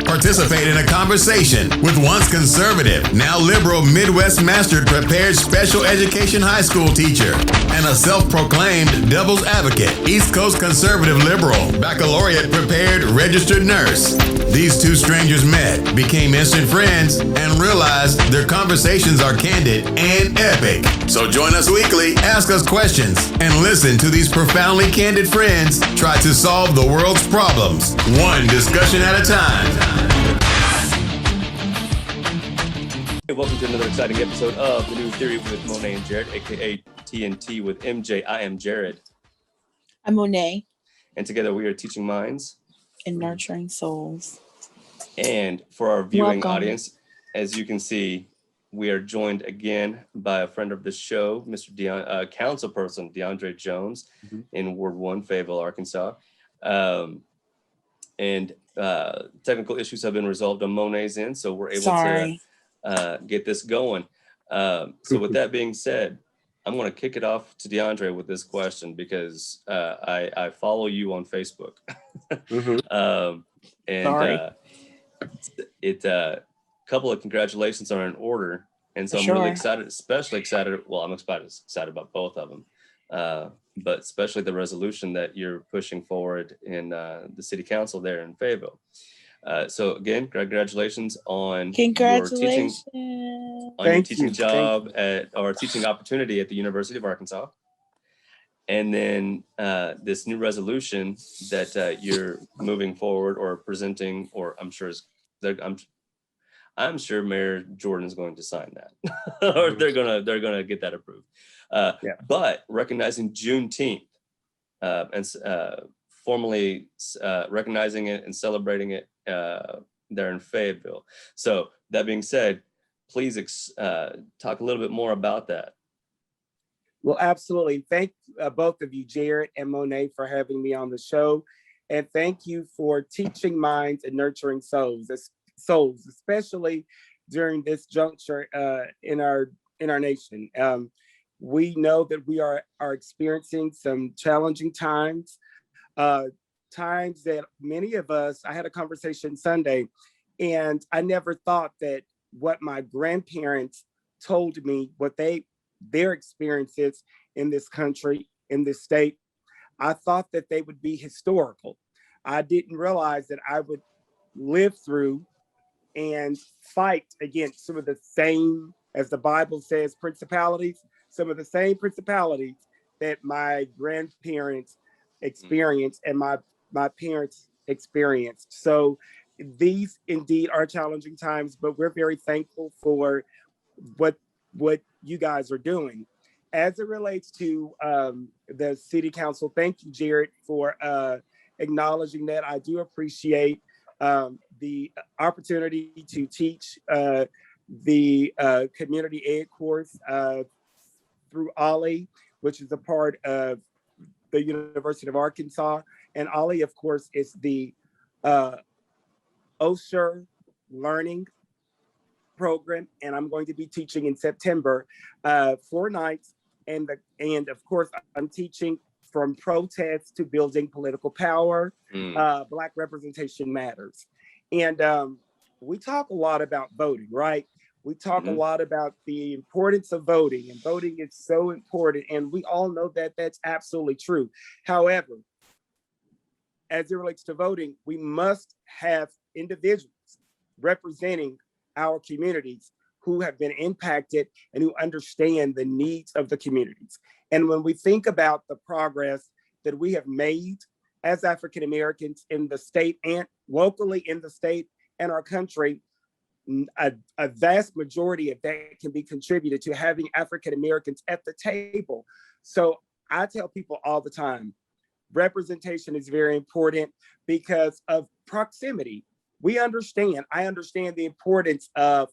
Participate in a conversation with once conservative, now liberal Midwest mastered prepared special education high school teacher and a self-proclaimed devil's advocate, East Coast conservative liberal, baccalaureate prepared registered nurse. These two strangers met, became instant friends, and realized their conversations are candid and epic. So join us weekly, ask us questions, and listen to these profoundly candid friends try to solve the world's problems, one discussion at a time. Hey, welcome to another exciting episode of The New Theory with Monet and Jared, aka TNT with MJ. I am Jared. I'm Monet. And together we are teaching minds and nurturing souls. And for our viewing audience, as you can see, we are joined again by a friend of the show, Mr. Councilperson DeAndre Jones in Ward 1, Fayetteville, Arkansas. And technical issues have been resolved on Monet's end, so we're able to get this going. So with that being said, I'm going to kick it off to DeAndre with this question because I follow you on Facebook. A couple of congratulations are in order. And so I'm really excited, especially excited. Well, I'm excited about both of them, but especially the resolution that you're pushing forward in the city council there in Fayetteville. So again, congratulations on your teaching job or teaching opportunity at the University of Arkansas. And then this new resolution that you're moving forward or presenting, or I'm sure Mayor Jordan is going to sign that, or they're gonna get that approved. But recognizing Juneteenth and formally recognizing it and celebrating it there in Fayetteville. So that being said, please talk a little bit more about that. Well, absolutely. Thank both of you, Jared and Monet, for having me on the show. And thank you for teaching minds and nurturing souls, especially during this juncture in our nation. We know that we are experiencing some challenging times, times that many of us, I had a conversation Sunday, and I never thought that what my grandparents told me, what their experiences in this country, in this state, I thought that they would be historical. I didn't realize that I would live through and fight against some of the same, as the Bible says, principalities, some of the same principalities that my grandparents experienced and my parents experienced. So these indeed are challenging times, but we're very thankful for what you guys are doing. As it relates to the city council, thank you, Jared, for acknowledging that. I do appreciate the opportunity to teach the community ed course through OLLI, which is a part of the University of Arkansas. And OLLI, of course, is the OSHER learning program, and I'm going to be teaching in September 4 nights. And of course, I'm teaching from protests to building political power. Black representation matters. And we talk a lot about voting, right? We talk a lot about the importance of voting, and voting is so important. And we all know that that's absolutely true. However, as it relates to voting, we must have individuals representing our communities who have been impacted and who understand the needs of the communities. And when we think about the progress that we have made as African Americans in the state and locally in the state and our country, a vast majority of that can be contributed to having African Americans at the table. So I tell people all the time, representation is very important because of proximity. I understand the importance of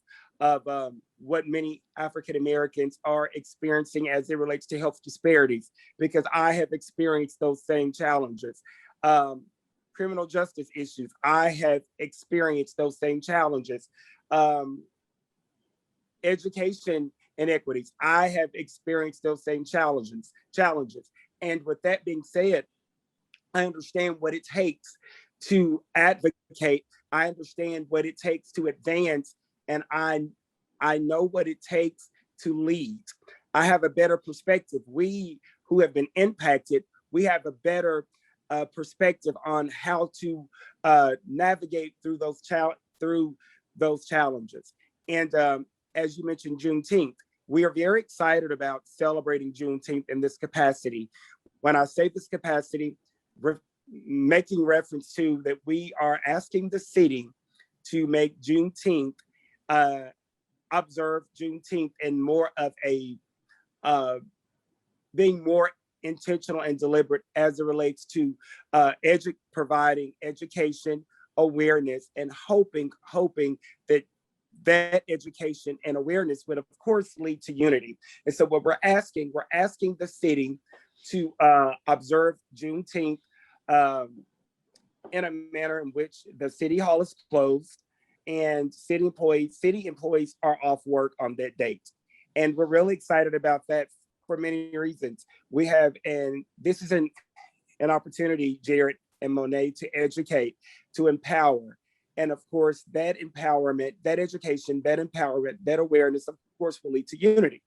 what many African Americans are experiencing as it relates to health disparities, because I have experienced those same challenges. Criminal justice issues, I have experienced those same challenges. Education inequities, I have experienced those same challenges. And with that being said, I understand what it takes to advocate. I understand what it takes to advance, and I know what it takes to lead. I have a better perspective. We who have been impacted, we have a better perspective on how to navigate through those challenges. And as you mentioned, Juneteenth, we are very excited about celebrating Juneteenth in this capacity. When I say this capacity, making reference to that we are asking the city to make Juneteenth, observe Juneteenth in more of a, being more intentional and deliberate as it relates to providing education, awareness, and hoping that education and awareness would of course lead to unity. And so what we're asking the city to observe Juneteenth in a manner in which the city hall is closed and city employees are off work on that date. And we're really excited about that for many reasons. We have, and this is an opportunity, Jared and Monet, to educate, to empower. And of course, that empowerment, that education, that empowerment, that awareness, of course, will lead to unity.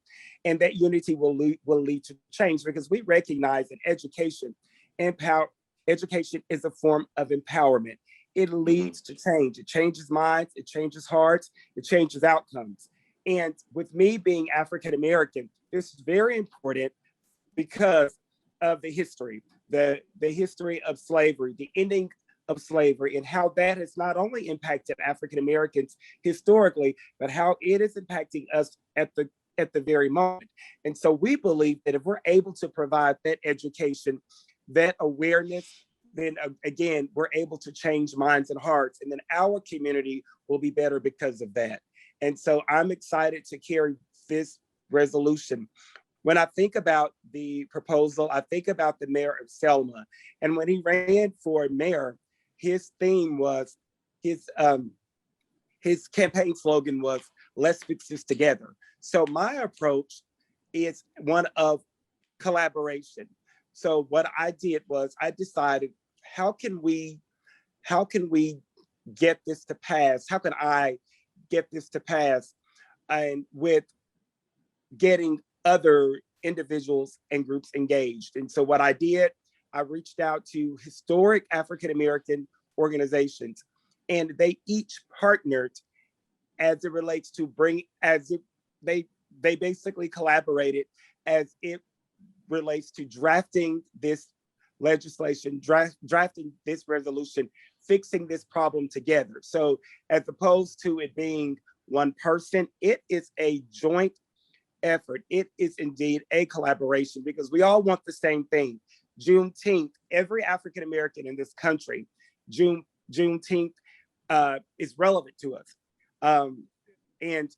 And that unity will lead to change, because we recognize that education is a form of empowerment. It leads to change. It changes minds, it changes hearts, it changes outcomes. And with me being African-American, this is very important because of the history, the history of slavery, the ending of slavery, and how that has not only impacted African-Americans historically, but how it is impacting us at the very moment. And so we believe that if we're able to provide that education, that awareness, then again, we're able to change minds and hearts, and then our community will be better because of that. And so I'm excited to carry this resolution. When I think about the proposal, I think about the mayor of Selma. And when he ran for mayor, his theme was, his campaign slogan was, "Let's fix this together." So my approach is one of collaboration. So what I did was I decided, how can we get this to pass? How can I get this to pass? And with getting other individuals and groups engaged. And so what I did, I reached out to historic African-American organizations, and they each partnered as it relates to they basically collaborated as it relates to drafting this legislation, drafting this resolution, fixing this problem together. So as opposed to it being one person, it is a joint effort. It is indeed a collaboration, because we all want the same thing. Juneteenth, every African-American in this country, Juneteenth is relevant to us. And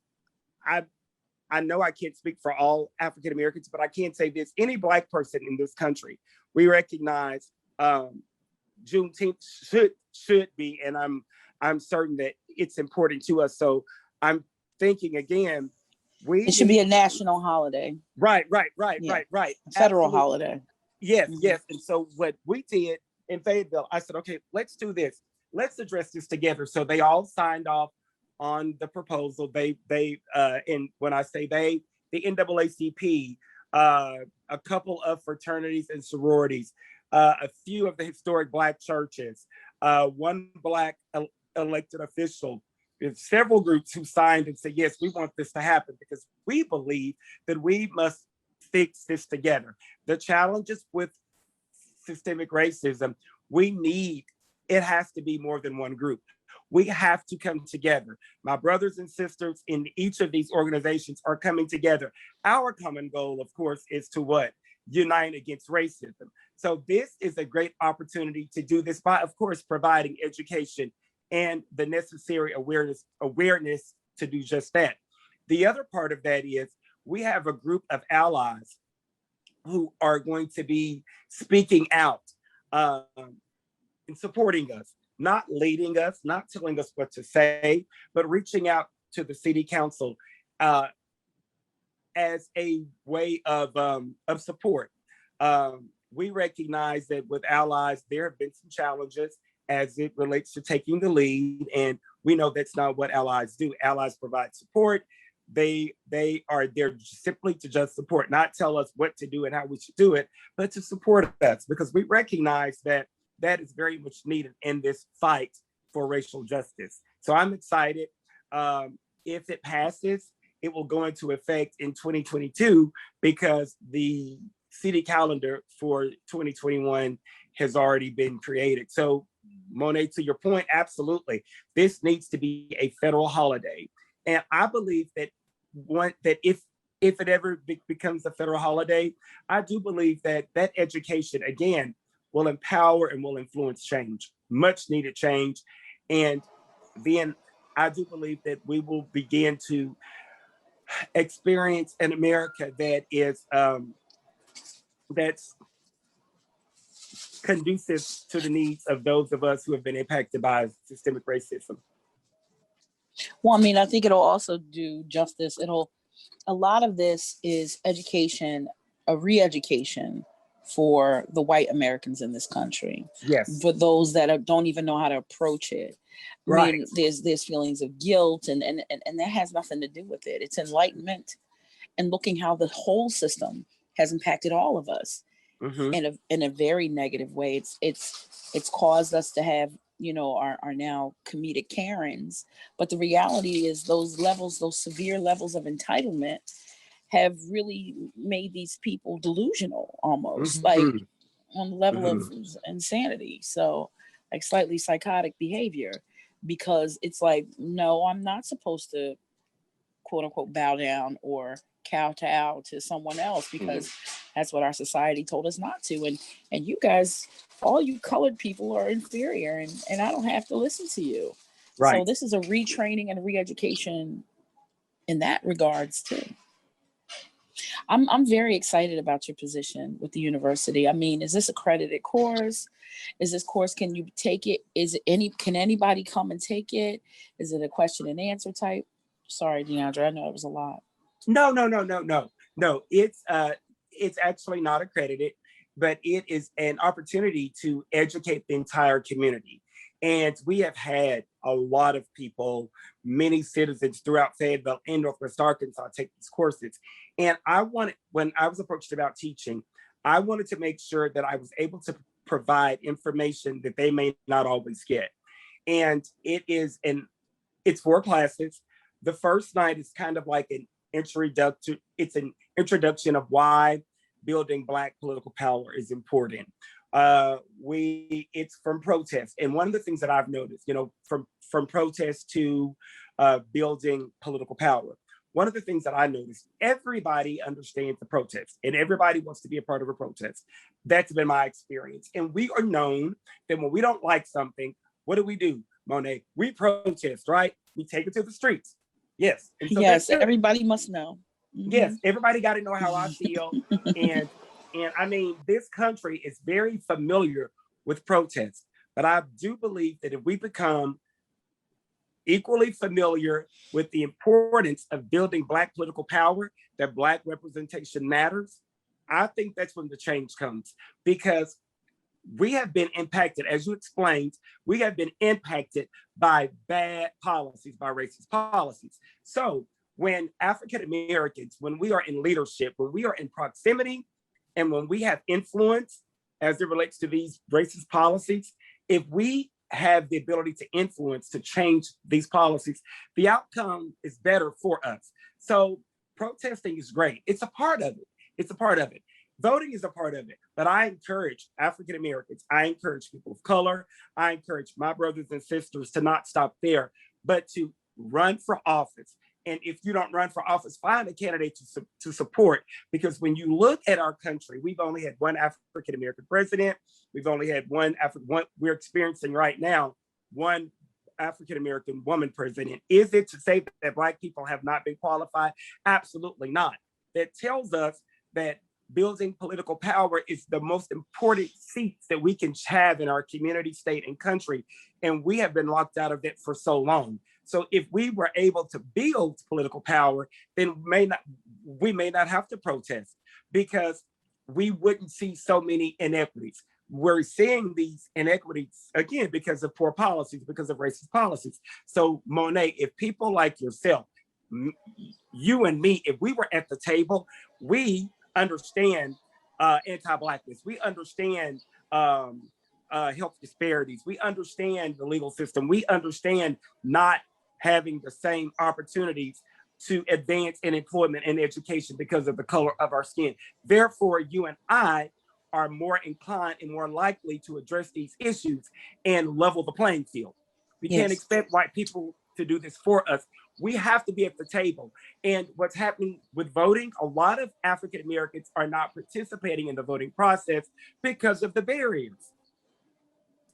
I know I can't speak for all African-Americans, but I can say this: any Black person in this country, we recognize Juneteenth should be, and I'm certain that it's important to us. So I'm thinking again, it should be a national holiday. Right. A federal holiday. Yes, yes. And so what we did in Fayetteville, I said, okay, let's do this. Let's address this together. So they all signed off on the proposal. And when I say they, the NAACP, a couple of fraternities and sororities, a few of the historic Black churches, one Black elected official, several groups who signed and said, yes, we want this to happen, because we believe that we must fix this together. The challenges with systemic racism, it has to be more than one group. We have to come together. My brothers and sisters in each of these organizations are coming together. Our common goal, of course, is to what? Unite against racism. So this is a great opportunity to do this by, of course, providing education and the necessary awareness to do just that. The other part of that is we have a group of allies who are going to be speaking out and supporting us, not leading us, not telling us what to say, but reaching out to the city council as a way of support. We recognize that with allies, there have been some challenges, as it relates to taking the lead. And we know that's not what allies do. Allies provide support. They are there simply to just support, not tell us what to do and how we should do it, but to support us, because we recognize that that is very much needed in this fight for racial justice. So I'm excited. If it passes, it will go into effect in 2022 because the city calendar for 2021 has already been created. So Monet, to your point, absolutely. This needs to be a federal holiday. And I believe that if it ever becomes a federal holiday, I do believe that that education, again, will empower and will influence change, much needed change. And then I do believe that we will begin to experience an America that is that's conducive to the needs of those of us who have been impacted by systemic racism. Well, I mean, I think it'll also do justice. A lot of this is education, a re-education for the white Americans in this country. Yes. For those that don't even know how to approach it. Right. I mean, there's feelings of guilt and that has nothing to do with it. It's enlightenment and looking how the whole system has impacted all of us in a very negative way. It's caused us to have, our now comedic Karens. But the reality is those severe levels of entitlement have really made these people delusional almost, like on the level of insanity. So like slightly psychotic behavior, because it's like, no, I'm not supposed to quote unquote bow down or kowtow to someone else because that's what our society told us not to. And you guys, all you colored people are inferior and I don't have to listen to you. Right. So this is a retraining and a re-education in that regards too. I'm very excited about your position with the university. I mean, is this accredited course? Is this course, can you take it? Can anybody come and take it? Is it a question and answer type? Sorry, DeAndre, I know it was a lot. No. It's actually not accredited, but it is an opportunity to educate the entire community. And we have had a lot of people, many citizens throughout Fayetteville and Northwest Arkansas take these courses. And when I was approached about teaching, I wanted to make sure that I was able to provide information that they may not always get. And it's 4 classes. The first night is kind of like an introduction. It's an introduction of why building Black political power is important. It's from protest. And one of the things that I've noticed, from protest to building political power, one of the things that I noticed, everybody understands the protest and everybody wants to be a part of a protest. That's been my experience. And we are known that when we don't like something, what do, Monet? We protest, right? We take it to the streets. Yes. So yes, everybody must know. Yes, everybody got to know how I feel. and I mean, this country is very familiar with protest, but I do believe that if we become equally familiar with the importance of building Black political power, that Black representation matters, I think that's when the change comes. Because we have been impacted, as you explained, we have been impacted by bad policies, by racist policies. So when African Americans, when we are in leadership, when we are in proximity, and when we have influence as it relates to these racist policies, if we have the ability to influence, to change these policies, the outcome is better for us. So protesting is great. It's a part of it. Voting is a part of it. But I encourage African Americans, I encourage people of color, I encourage my brothers and sisters to not stop there, but to run for office. And if you don't run for office, find a candidate to support. Because when you look at our country, we've only had one African American president. We've only had one we're experiencing right now, one African American woman president. Is it to say that Black people have not been qualified? Absolutely not. That tells us that building political power is the most important seats that we can have in our community, state, and country. And we have been locked out of it for so long. So if we were able to build political power, then we may not have to protest, because we wouldn't see so many inequities. we're seeing these inequities again because of poor policies, because of racist policies. So Monet, if people like yourself, you and me, if we were at the table, we understand anti-Blackness. We understand health disparities. We understand the legal system. We understand not having the same opportunities to advance in employment and education because of the color of our skin. Therefore, you and I are more inclined and more likely to address these issues and level the playing field. We can't expect white people to do this for us. We have to be at the table. And what's happening with voting, a lot of African Americans are not participating in the voting process because of the barriers.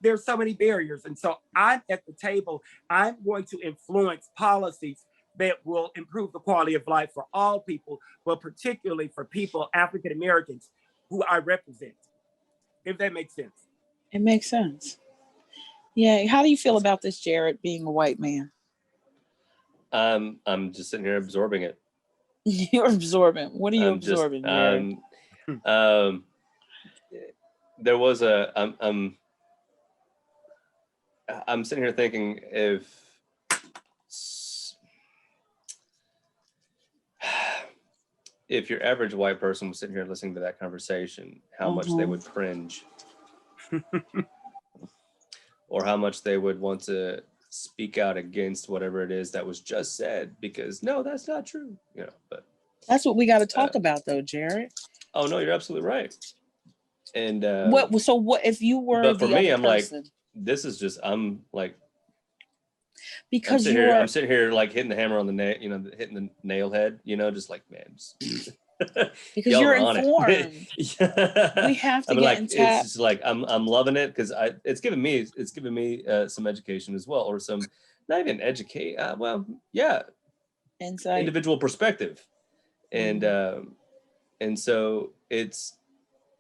There's so many barriers. And so I'm at the table. I'm going to influence policies that will improve the quality of life for all people, but particularly for people, African Americans, who I represent, if that makes sense. It makes sense. Yeah. How do you feel about this, Jared, being a white man? I'm just sitting here absorbing it. You're absorbing. What are you absorbing, Jared? There was I'm sitting here thinking if your average white person was sitting here listening to that conversation, how much they would cringe or how much they would want to speak out against whatever it is that was just said, because no, that's not true, but that's what we got to talk about though, Jared. Oh no, you're absolutely right. And what if you were, but for me, I'm person? Like, this is just, I'm like, because I'm sitting here like hitting the hammer on the nail, hitting the nail head, just like, man, because you're informed. We have to get in tap. It's just like I'm loving it because it's given me some education as well, or some, not even educate, insight, individual perspective, and so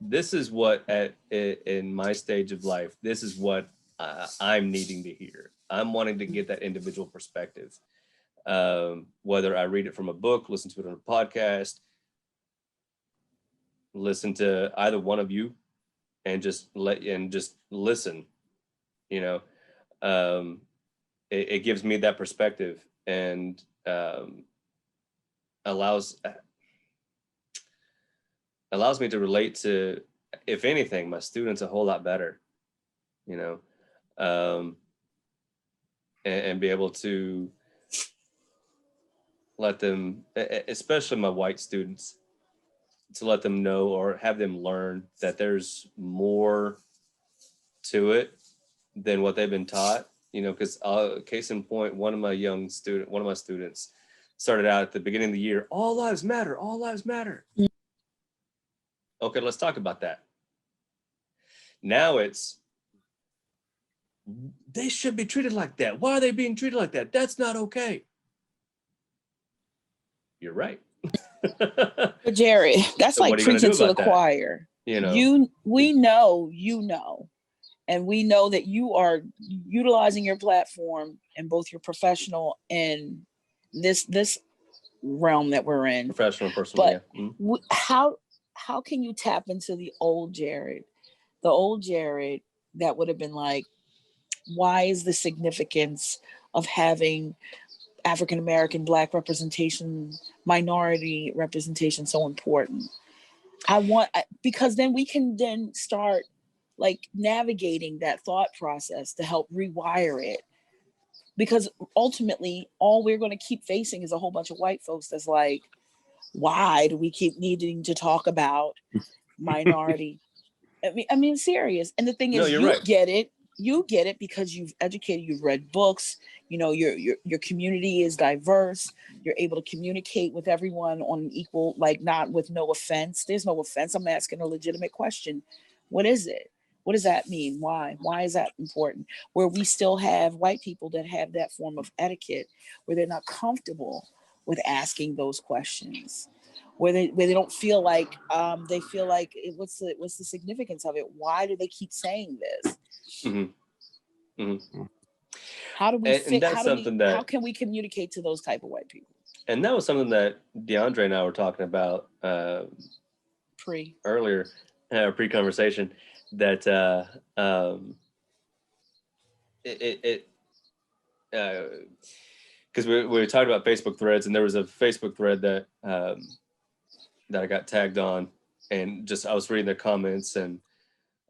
this is what in my stage of life, this is what I'm needing to hear. I'm wanting to get that individual perspective, whether I read it from a book, listen to it on a podcast, listen to either one of you, and just listen. It gives me that perspective and allows me to relate to, if anything, my students a whole lot better, and be able to let them, especially my white students, to let them know or have them learn that there's more to it than what they've been taught, because case in point, one of my students started out at the beginning of the year, all lives matter, all lives matter. Okay, let's talk about that. Now it's, they should be treated like that. Why are they being treated like that? That's not okay. You're right. But Jerry, that's so like preaching to the choir. We know, and we know that you are utilizing your platform in both your professional and this realm that we're in. Professional and personal, but how can you tap into the old Jared that would have been like, why is the significance of having African-American, Black representation, minority representation so important? Because then we can then start like navigating that thought process to help rewire it. Because ultimately, all we're going to keep facing is a whole bunch of white folks that's like, why do we keep needing to talk about minority? I mean, serious. And the thing is, you get it because you've educated, you've read books, your community is diverse. You're able to communicate with everyone on an equal, like not with no offense. There's no offense. I'm asking a legitimate question. What is it? What does that mean? Why? Why is that important? Where we still have white people that have that form of etiquette, where they're not comfortable with asking those questions, where they don't feel like they feel like what's the significance of it? Why do they keep saying this? Mm-hmm. Mm-hmm. How do we how can we communicate to those type of white people? And that was something that DeAndre and I were talking about earlier, pre-conversation. that because we were talking about Facebook threads, and there was a Facebook thread that that I got tagged on, and just I was reading the comments, and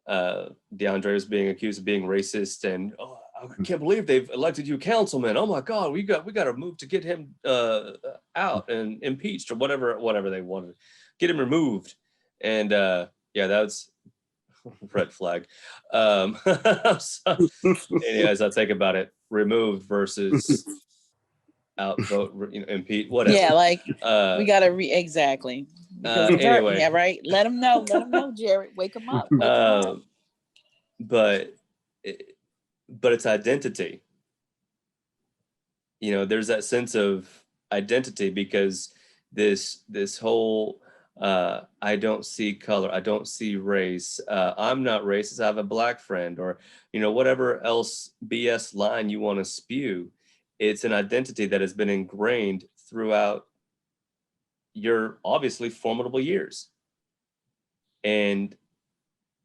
DeAndre was being accused of being racist, and oh, I can't believe they've elected you councilman. Oh my God, we got to move to get him out and impeached or whatever they wanted, get him removed, and yeah, that's red flag. So, anyways, I think about it: removed versus outvote, impeach, whatever. Yeah, like we gotta exactly. Anyway, yeah, right. Let them know, Jared. Wake them up. But it's identity. There's that sense of identity because this whole I don't see color, I don't see race, I'm not racist, I have a black friend, or whatever else BS line you want to spew. It's an identity that has been ingrained throughout your obviously formidable years, and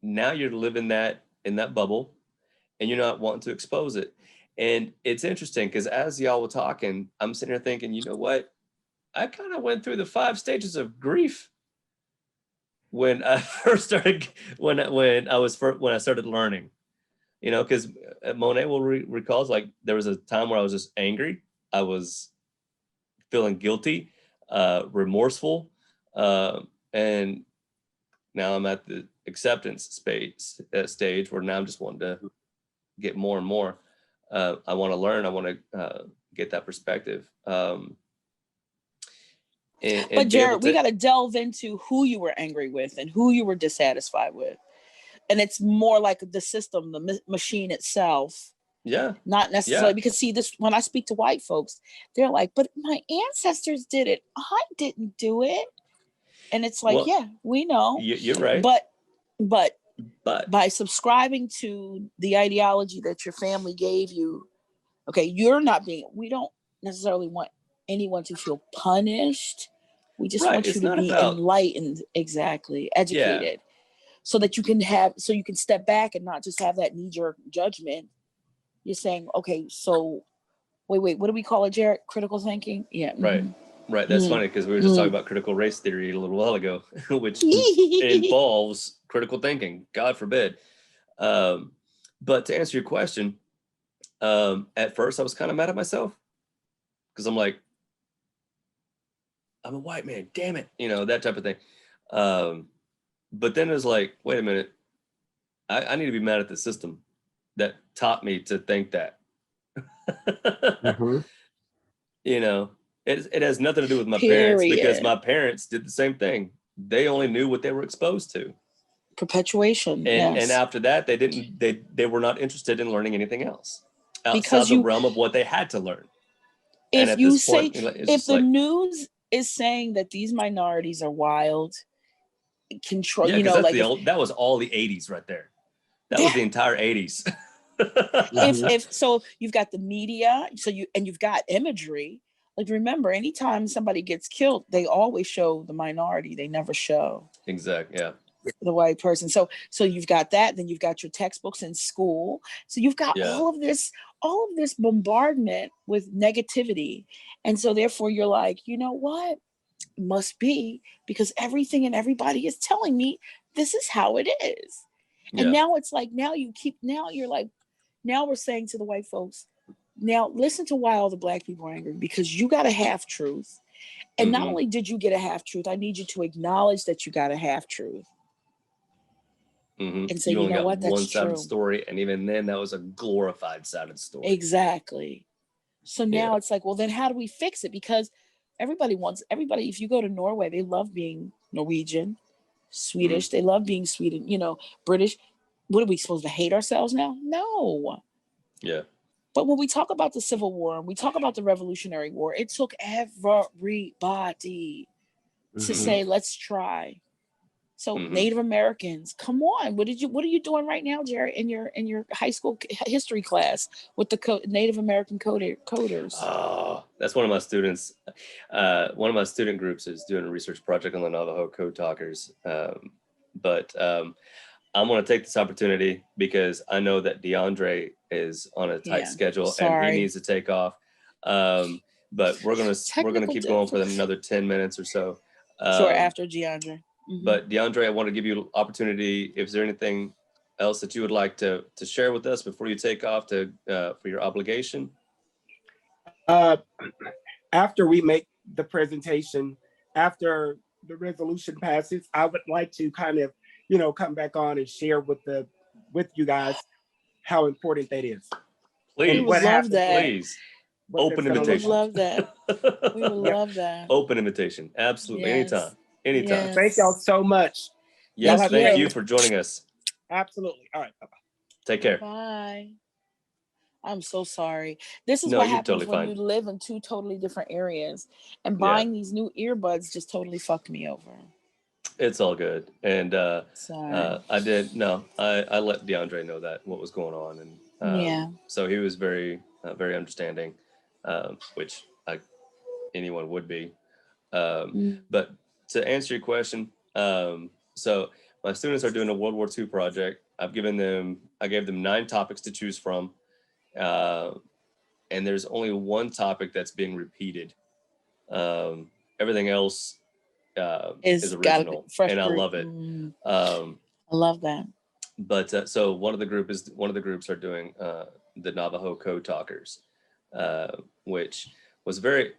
now you're living in that bubble, and you're not wanting to expose it. And it's interesting because as y'all were talking, I'm sitting here thinking, you know what? I kind of went through the 5 stages of grief when I first started, when I started learning, because Monet will recalls, like, there was a time where I was just angry. I was feeling guilty, remorseful, and now I'm at the acceptance stage where now I'm just wanting to get more and more. I want to learn. I want to get that perspective. But Jared, we got to delve into who you were angry with and who you were dissatisfied with. And it's more like the system, the machine itself. Yeah. Not necessarily, because see, this, when I speak to white folks, they're like, but my ancestors did it. I didn't do it. And it's like, well, yeah, we know. You're right. But by subscribing to the ideology that your family gave you, okay, we don't necessarily want anyone to feel punished. We just want you to be enlightened, exactly, educated, so that you can step back and not just have that knee-jerk judgment. You're saying, okay, so wait, what do we call it, Jared? Critical thinking? Yeah. Right. Mm-hmm. Right. That's funny because we were just talking about critical race theory a little while ago, which involves critical thinking, God forbid. But to answer your question, at first I was kind of mad at myself because I'm like, I'm a white man, damn it, that type of thing. But then it was like, wait a minute, I need to be mad at the system that taught me to think that. Mm-hmm. It has nothing to do with my parents, because my parents did the same thing. They only knew what they were exposed to. Perpetuation. And after that, they were not interested in learning anything else outside the realm of what they had to learn. If you say, if the news is saying that these minorities are wild, control, that was all the 80s right there. That was the entire 80s. if so, you've got the media, you've got imagery. Like, remember, anytime somebody gets killed, they always show the minority. They never show exactly the white person. So you've got that. Then you've got your textbooks in school. So you've got all of this bombardment with negativity, and so therefore you're like, you know what? It must be because everything and everybody is telling me this is how it is. And now it's like, now we're saying to the white folks, now listen to why all the black people are angry, because you got a half truth. And not only did you get a half truth, I need you to acknowledge that you got a half truth. And say, you know what, that's one-sided story. And even then that was a glorified sided story. Exactly. So now it's like, well, then how do we fix it? Because everybody, if you go to Norway, they love being Norwegian, Swedish. They love being Sweden, British. What are we supposed to hate ourselves now? No. Yeah. But when we talk about the Civil War and we talk about the Revolutionary War, it took everybody to say, let's try. So Native Americans, come on. What are you doing right now, Jared, in your high school history class with the Native American coders? Oh, that's one of my students. One of my student groups is doing a research project on the Navajo code talkers. But I'm going to take this opportunity because I know that DeAndre is on a tight schedule and he needs to take off. But we're going to keep going for another 10 minutes or so. Sure, after DeAndre. But DeAndre, I want to give you an opportunity. If there's anything else that you would like to share with us before you take off for your obligation? After we make the presentation, after the resolution passes, I would like to kind of, come back on and share with you guys how important that is. Please, we would love that. Please, open invitation. We would love that. We would love that. Open invitation, absolutely, anytime. Yes. Thank y'all so much. Yes, thank you for joining us. Absolutely. All right. Bye-bye. Take care. Bye. I'm so sorry. This is what happens when you live in two totally different areas, and buying these new earbuds just totally fucked me over. It's all good. And I let DeAndre know what was going on. And so he was very, very understanding, which anyone would be. But to answer your question, so my students are doing a World War II project. I gave them 9 topics to choose from. And there's only one topic that's being repeated. Everything else is original, and I love it. I love that. But so one of the groups are doing the Navajo Code Talkers, which was very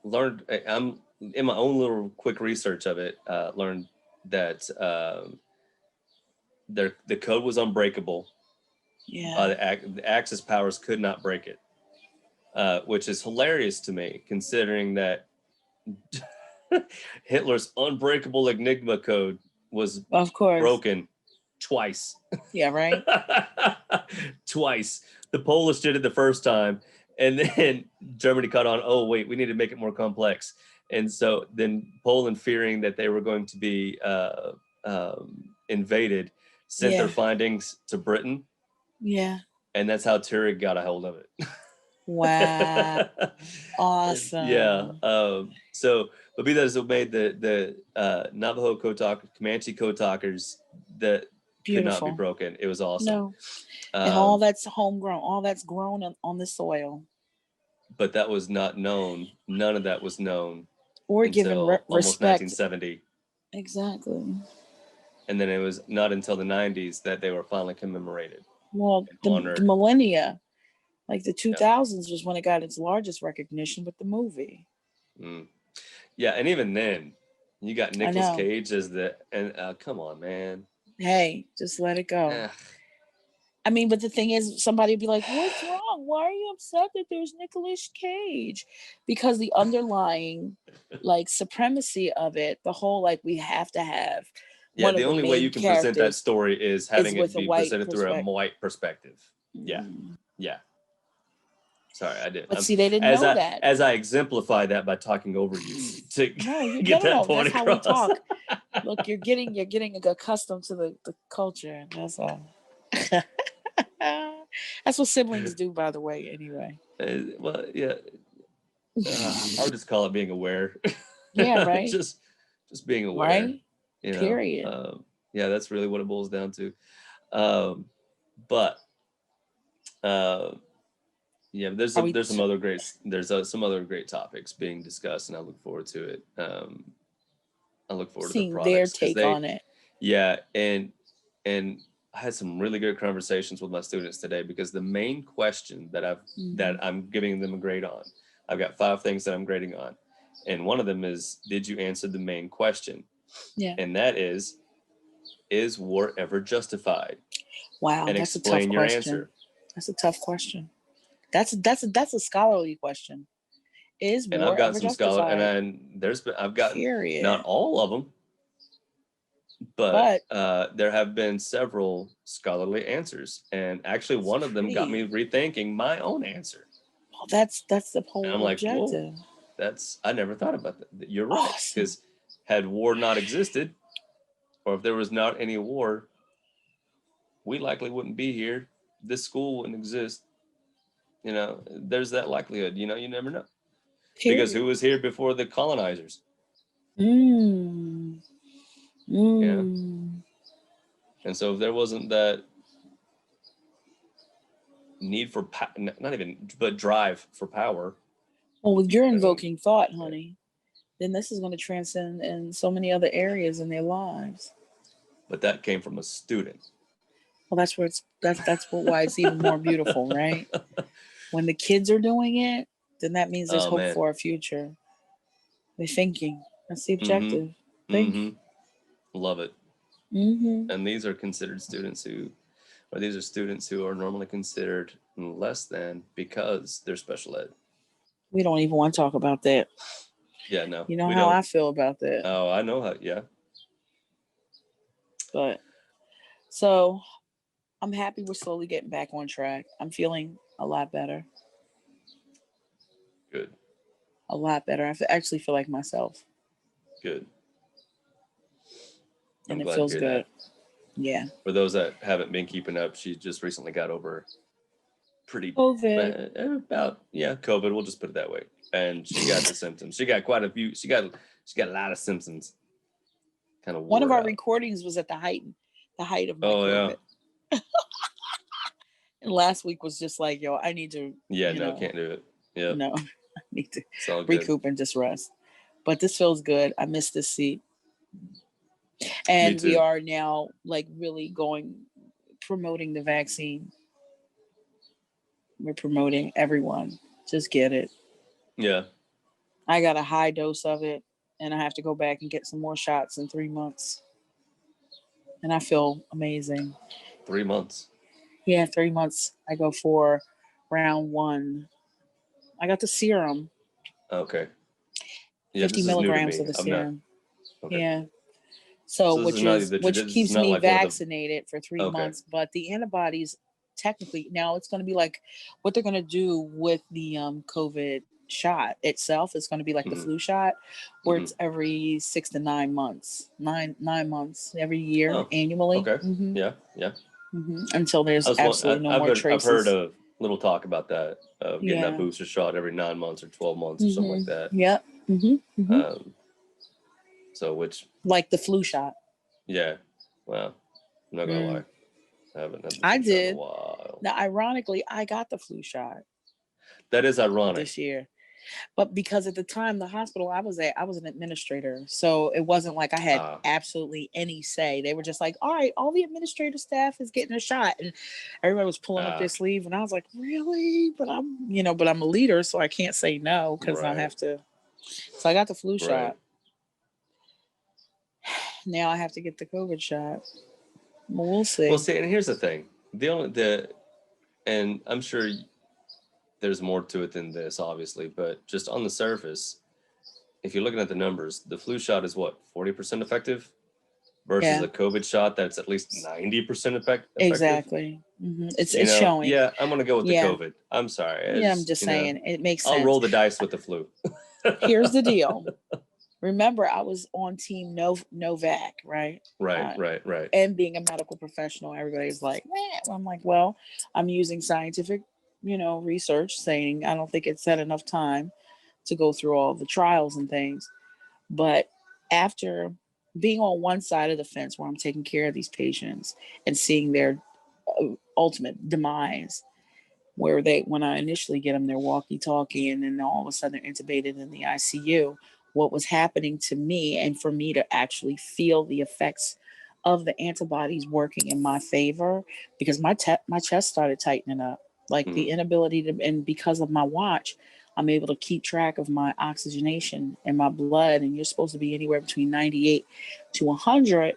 learned. I'm in my own little quick research of it. Learned that the code was unbreakable. The Axis powers could not break it, which is hilarious to me, considering that Hitler's unbreakable Enigma code was broken twice. Yeah, right. Twice. The Polish did it the first time, and then Germany caught on. Oh wait, we need to make it more complex. And so then Poland, fearing that they were going to be invaded, sent their findings to Britain. Yeah. And that's how Turing got a hold of it. Wow. Awesome. Yeah. So, but be that as it may, the Navajo Code Talk, Comanche Code Talkers, that could not be broken. It was awesome. No. And all that's homegrown, all that's grown on the soil. But that was not known. None of that was known. Or given almost respect. 1970. Exactly. And then it was not until the 90s that they were finally commemorated. Well, the millennia, like the 2000s was when it got its largest recognition with the movie. Yeah, and even then, you got Nicolas Cage as come on, man. Hey, just let it go. I mean, but the thing is, somebody would be like, what's wrong? Why are you upset that there's Nicolas Cage? Because the underlying, supremacy of it, the whole, we have to have. Yeah, the only way you can present that story is having it be presented through a white perspective. Yeah. Yeah. Sorry, I didn't. But see, they didn't know that. As I exemplify that by talking over you to get that point across. That's how we talk. Look, you're getting accustomed to the culture. That's all. That's what siblings do, by the way, anyway. Well, yeah. I would just call it being aware. Yeah, right. just being aware. Right? Period. Yeah, that's really what it boils down to. There's some other great topics being discussed, and I look forward to it. I look forward to the products, their take on it. Yeah, and I had some really good conversations with my students today, because the main question that I'm giving them a grade on, I've got 5 things that I'm grading on, and one of them is, did you answer the main question? Yeah. And that is war ever justified? Wow, and that's explain a tough your question. answer. That's a tough question. That's a scholarly question. Is war I've got ever some justified? I've got Period. Not all of them, but there have been several scholarly answers, and actually one of them got me rethinking my own answer. Well, that's the whole and I'm objective. Like, I never thought about that. You're right, because had war not existed, or if there was not any war, we likely wouldn't be here. This school wouldn't exist. There's that likelihood. You never know. Period. Because who was here before the colonizers? And so if there wasn't that need for not even, but drive for power. Well, you're invoking thought, honey. Then this is going to transcend in so many other areas in their lives. But that came from a student. Well, that's why it's even more beautiful, right? When the kids are doing it, then that means there's hope for our future. They're thinking. That's the objective. Think. Love it. And these are considered students who are normally considered less than because they're special ed. We don't even want to talk about that. Yeah, no. You know how I feel about that. Oh, I know how. Yeah. But so I'm happy we're slowly getting back on track. I'm feeling a lot better. Good. A lot better. I actually feel like myself. Good. And it feels good. Yeah. For those that haven't been keeping up, she just recently got over pretty COVID. COVID. We'll just put it that way. And she got the symptoms. She got quite a few. She got a lot of symptoms. Kind of. One of our recordings was at the height of my COVID. Yeah. And last week was just like, yo, I need to. Yeah, no, can't do it. Yeah. No, I need to recoup and just rest. But this feels good. I miss this seat. And we are now like really promoting the vaccine. We're promoting everyone. Just get it. Yeah. I got a high dose of it and I have to go back and get some more shots in 3 months. And I feel amazing. 3 months. Yeah, 3 months. I go for round 1. I got the serum. Okay. Yeah, 50 milligrams of the serum. Okay. Yeah. So which keeps me vaccinated for 3 months, but the antibodies technically now it's going to be like what they're going to do with the COVID shot itself is going to be like the flu shot, where it's every 6 to 9 months, 9 months every year annually. Okay. Yeah. Until there's absolutely no more traces. I've heard of little talk about that of getting that booster shot every 9 months or 12 months or something like that. Yep. So which like the flu shot. Yeah. Well, I'm not gonna lie. I haven't had the flu shot in a while. Now, ironically, I got the flu shot. That is ironic. This year. But because at the time, the hospital I was at, I was an administrator. So it wasn't like I had absolutely any say. They were just like, all right, all the administrative staff is getting a shot. And everybody was pulling up their sleeve. And I was like, really? But I'm a leader, so I can't say no because I have to. So I got the flu shot. Now I have to get the COVID shot. We'll see. Well, see, and here's the thing. And I'm sure there's more to it than this, obviously, but just on the surface, if you're looking at the numbers, the flu shot is what, 40% effective versus a COVID shot that's at least 90% effective. Exactly. It's showing. Yeah, I'm gonna go with the COVID. I'm sorry. I'm just saying it makes sense. I'll roll the dice with the flu. Here's the deal. Remember, I was on team Novak, right? Right. And being a medical professional, everybody's like, man. I'm like, well, I'm using scientific, research saying I don't think it's had enough time to go through all the trials and things. But after being on one side of the fence where I'm taking care of these patients and seeing their ultimate demise, where when I initially get them, they're walkie-talkie and then all of a sudden they're intubated in the ICU. What was happening to me and for me to actually feel the effects of the antibodies working in my favor, because my chest started tightening up, like the inability to, and because of my watch, I'm able to keep track of my oxygenation in my blood. And you're supposed to be anywhere between 98 to 100.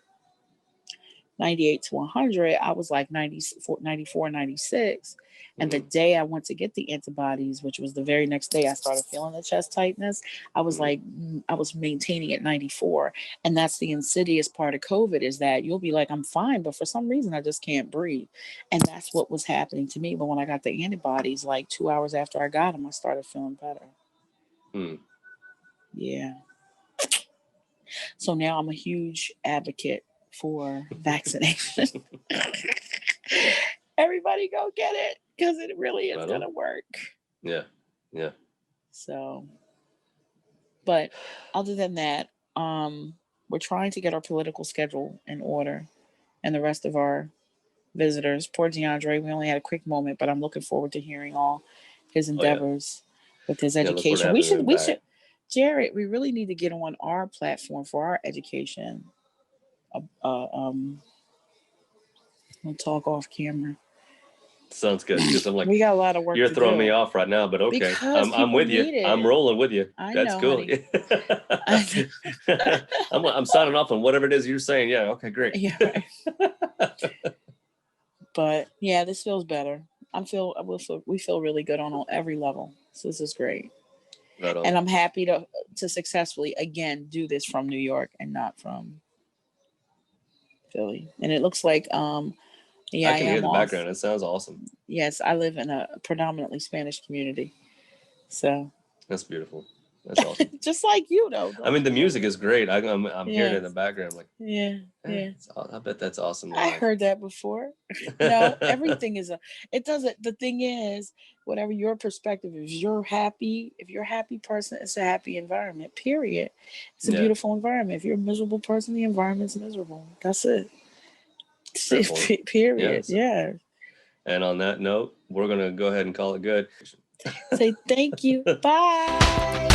I was like 94, 96. And the day I went to get the antibodies, which was the very next day I started feeling the chest tightness, I was like, I was maintaining at 94. And that's the insidious part of COVID, is that you'll be like, I'm fine, but for some reason I just can't breathe. And that's what was happening to me. But when I got the antibodies, like 2 hours after I got them, I started feeling better. Yeah. So now I'm a huge advocate for vaccination. Everybody go get it, because it really is going to work. Yeah. So, but other than that, we're trying to get our political schedule in order. and the rest of our visitors. Poor DeAndre, we only had a quick moment, but I'm looking forward to hearing all his endeavors with his education. We should, Jared, we really need to get on our platform for our education. We'll talk off camera. Sounds good. Because I'm like, we got a lot of work. You're throwing me off right now, but okay. I'm with you. I'm rolling with you. That's cool. I'm signing off on whatever it is you're saying. Yeah. Okay, great. Yeah. Right. But yeah, this feels better. We feel really good on every level. So this is great. Right on. And I'm happy to successfully again do this from New York and not from Philly. And it looks like I can hear the background. It sounds awesome. Yes, I live in a predominantly Spanish community. So that's beautiful. That's awesome. Just like you, though. I mean, the music is great. I'm hearing it in the background. Like, yeah. I bet that's awesome. I heard that before. No, everything is it doesn't. The thing is, whatever your perspective is, if you're a happy person, it's a happy environment, period. It's a beautiful environment. If you're a miserable person, the environment's miserable. That's it. Period. Yeah. And on that note, we're going to go ahead and call it good. Say thank you. Bye.